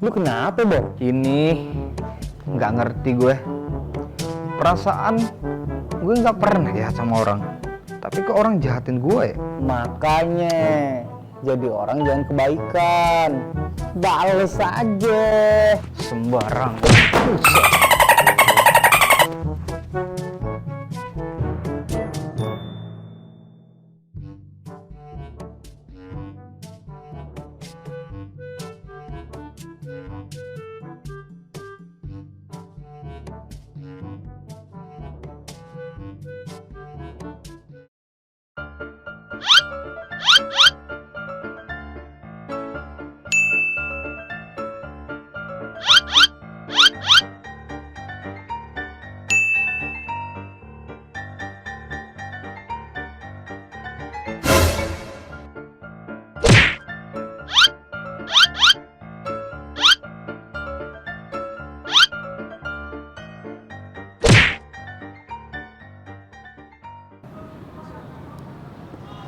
Lu kenapa, Bob? Ini nggak ngerti gue. Perasaan gue nggak pernah jahat sama orang, tapi kok orang jahatin gue ya? Makanya jadi orang jangan kebaikan, bales aja. Sembarang.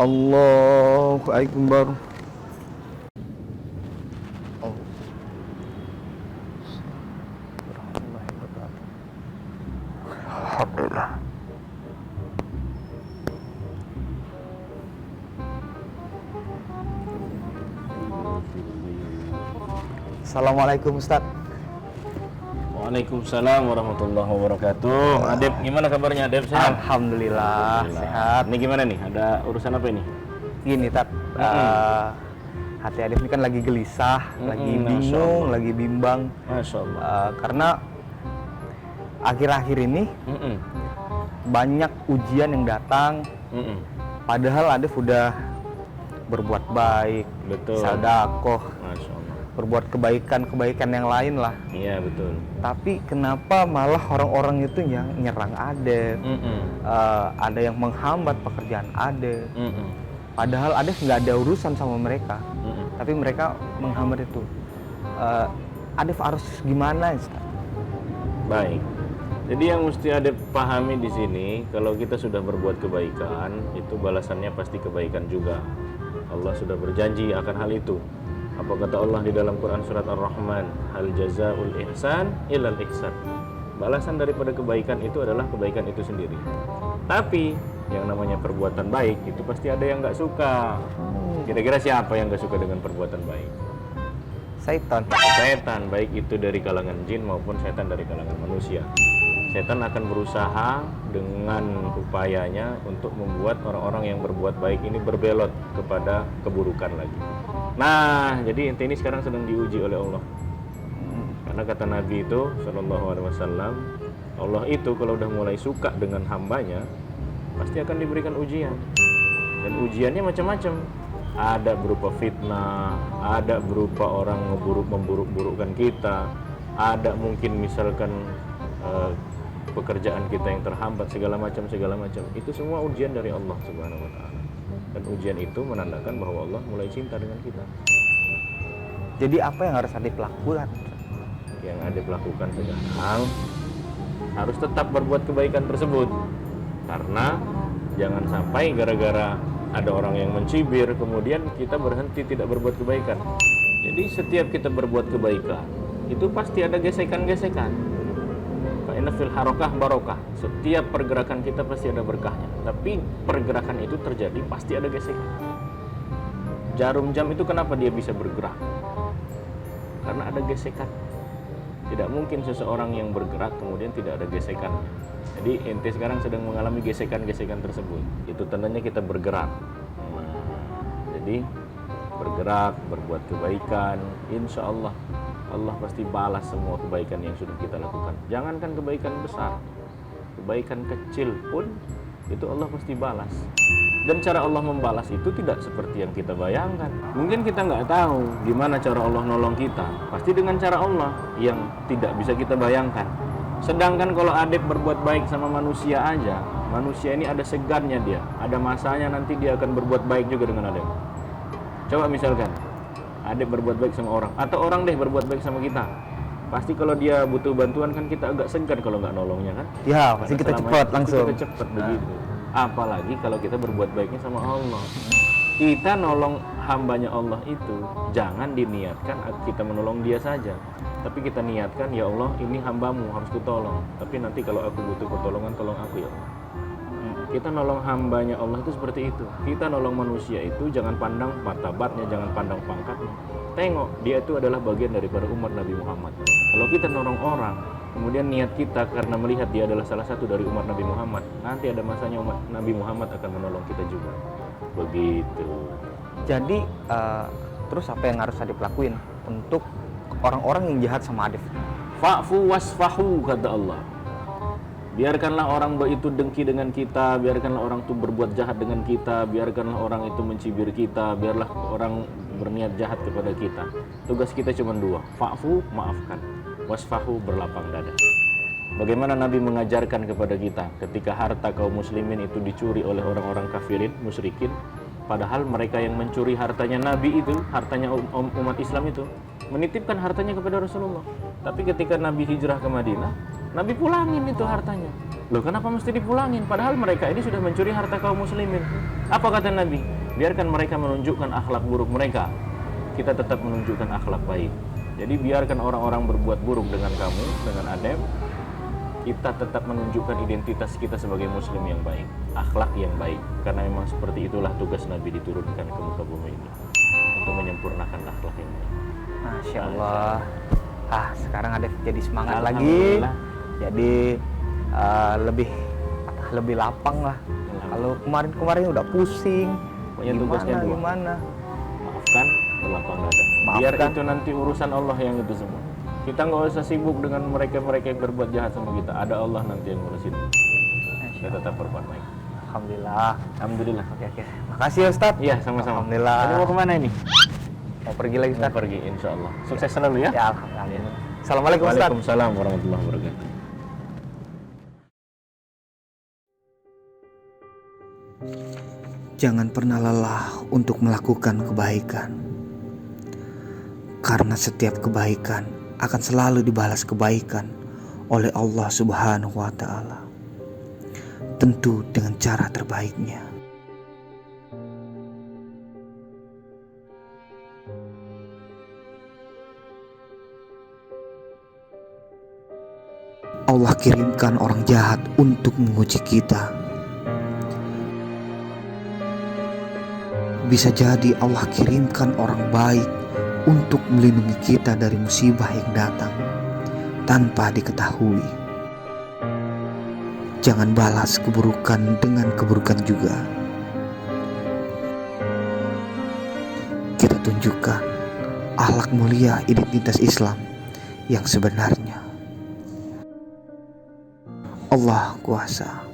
Allahu Akbar. Alhamdulillah. Assalamualaikum Ustaz. Waalaikumsalam warahmatullahi wabarakatuh. Adep, gimana kabarnya Adep? Sehat? Alhamdulillah sehat. Ini gimana nih? Ada urusan apa ini? Gini Tat, hati Adif ini kan lagi gelisah, lagi Masya bingung, Allah. lagi bimbang. Masya Allah. Karena akhir-akhir ini banyak ujian yang datang. Padahal Adif udah berbuat baik, Betul. sedekah, Masya Allah. berbuat kebaikan yang lain lah. Iya betul. Tapi kenapa malah orang-orang itu yang nyerang Adif? Ada yang menghambat pekerjaan Adif. Padahal Adif nggak ada urusan sama mereka, tapi mereka menghambat itu. Adif harus gimana? Baik. Jadi yang mesti Adep pahami di sini, kalau kita sudah berbuat kebaikan, itu balasannya pasti kebaikan juga. Allah sudah berjanji akan hal itu. Apa kata Allah di dalam Quran surat Ar-Rahman? Hal jazaul ihsan ilal ihsan. Balasan daripada kebaikan itu adalah kebaikan itu sendiri. Tapi yang namanya perbuatan baik itu pasti ada yang nggak suka. Kira-kira siapa yang nggak suka dengan perbuatan baik? Syaitan. Setan, baik itu dari kalangan jin maupun setan dari kalangan manusia. Setan akan berusaha dengan upayanya untuk membuat orang-orang yang berbuat baik ini berbelot kepada keburukan lagi. Nah, jadi ente ini sekarang sedang diuji oleh Allah. Karena kata Nabi itu Shallallahu Alaihi Wasallam, Allah itu kalau udah mulai suka dengan hambanya, pasti akan diberikan ujian. Dan ujiannya macam-macam. Ada berupa fitnah, ada berupa orang memburuk-burukkan kita, ada mungkin misalkan pekerjaan kita yang terhambat, segala macam. Itu semua ujian dari Allah Subhanahu wa taala. Dan ujian itu menandakan bahwa Allah mulai cinta dengan kita. Jadi apa yang harus Adif lakukan? Yang Adif lakukan sekarang harus tetap berbuat kebaikan tersebut. Karena jangan sampai gara-gara ada orang yang mencibir kemudian kita berhenti tidak berbuat kebaikan. Jadi setiap kita berbuat kebaikan itu pasti ada gesekan-gesekan. Inna fil harokah barokah. Setiap pergerakan kita pasti ada berkahnya. Tapi pergerakan itu terjadi pasti ada gesekan. Jarum jam itu kenapa dia bisa bergerak? Karena ada gesekan. Tidak mungkin seseorang yang bergerak kemudian tidak ada gesekan. Jadi ente sekarang sedang mengalami gesekan-gesekan tersebut. Itu tandanya kita bergerak. Jadi bergerak, berbuat kebaikan, insya Allah Allah pasti balas semua kebaikan yang sudah kita lakukan. Jangankan kebaikan besar, kebaikan kecil pun itu Allah pasti balas. Dan cara Allah membalas itu tidak seperti yang kita bayangkan. Mungkin kita nggak tahu gimana cara Allah nolong kita. Pasti dengan cara Allah yang tidak bisa kita bayangkan. Sedangkan kalau Adep berbuat baik sama manusia aja, manusia ini ada segannya dia. Ada masanya nanti dia akan berbuat baik juga dengan Adep. Coba misalkan Adep berbuat baik sama orang, atau orang deh berbuat baik sama kita, pasti kalau dia butuh bantuan kan kita agak segan kalau nggak nolongnya kan? Ya, pasti kita cepat langsung. Kita cepat begitu. Apalagi kalau kita berbuat baiknya sama Allah. Kita nolong hambanya Allah itu jangan diniatkan kita menolong dia saja, tapi kita niatkan, ya Allah ini hambamu harus kutolong, tapi nanti kalau aku butuh pertolongan tolong aku ya Allah. Kita nolong hambanya Allah itu seperti itu. Kita nolong manusia itu jangan pandang martabatnya, jangan pandang pangkatnya. Tengok, dia itu adalah bagian daripada umat Nabi Muhammad. Kalau kita nolong orang, kemudian niat kita karena melihat dia adalah salah satu dari umat Nabi Muhammad, nanti ada masanya umat Nabi Muhammad akan menolong kita juga. Begitu. Jadi terus apa yang harus Adif lakuin untuk orang-orang yang jahat sama Adif? Fa'fu wasfahu, kata Allah. Biarkanlah orang itu dengki dengan kita, biarkanlah orang itu berbuat jahat dengan kita, biarkanlah orang itu mencibir kita, biarlah orang berniat jahat kepada kita. Tugas kita cuma dua, fa'fu, maafkan, wasfahu, berlapang dada. Bagaimana Nabi mengajarkan kepada kita ketika harta kaum muslimin itu dicuri oleh orang-orang kafirin, musyrikin, padahal mereka yang mencuri hartanya Nabi itu, hartanya umat Islam itu, menitipkan hartanya kepada Rasulullah. Tapi ketika Nabi hijrah ke Madinah, Nabi pulangin itu hartanya. Loh, kenapa mesti dipulangin? Padahal mereka ini sudah mencuri harta kaum muslimin. Apa kata Nabi? Biarkan mereka menunjukkan akhlak buruk mereka, kita tetap menunjukkan akhlak baik. Jadi biarkan orang-orang berbuat buruk dengan kamu, dengan Adem, kita tetap menunjukkan identitas kita sebagai muslim yang baik, akhlak yang baik. Karena memang seperti itulah tugas Nabi diturunkan ke muka bumi ini, untuk menyempurnakan akhlak yang baik. Masya Allah. Sekarang Adif jadi semangat lagi. Jadi lebih lapang lah. Kalau kemarin udah pusing, pokoknya tugasnya dua. Gimana? Maafkan, berlapang dada. Biar itu nanti urusan Allah yang itu semua. Kita nggak usah sibuk dengan mereka-mereka yang berbuat jahat sama kita. Ada Allah nanti yang ngurusin. Kita tetap berbuat baik. Alhamdulillah. Alhamdulillah. Oke. Makasih ya Ustaz. Iya, sama-sama. Alhamdulillah. Ini mau kemana ini? Mau pergi lagi Ustaz? Mau pergi, insya Allah. Sukses selalu ya. Ya, alhamdulillah. Assalamualaikum Ustaz. Waalaikumsalam warahmatullahi wabarakatuh. Jangan pernah lelah untuk melakukan kebaikan, karena setiap kebaikan akan selalu dibalas kebaikan oleh Allah Subhanahu wa Ta'ala, tentu dengan cara terbaiknya. Allah kirimkan orang jahat untuk menguji kita. Bisa jadi Allah kirimkan orang baik untuk melindungi kita dari musibah yang datang tanpa diketahui. Jangan balas keburukan dengan keburukan juga. Kita tunjukkan akhlak mulia identitas Islam yang sebenarnya. Allah kuasa.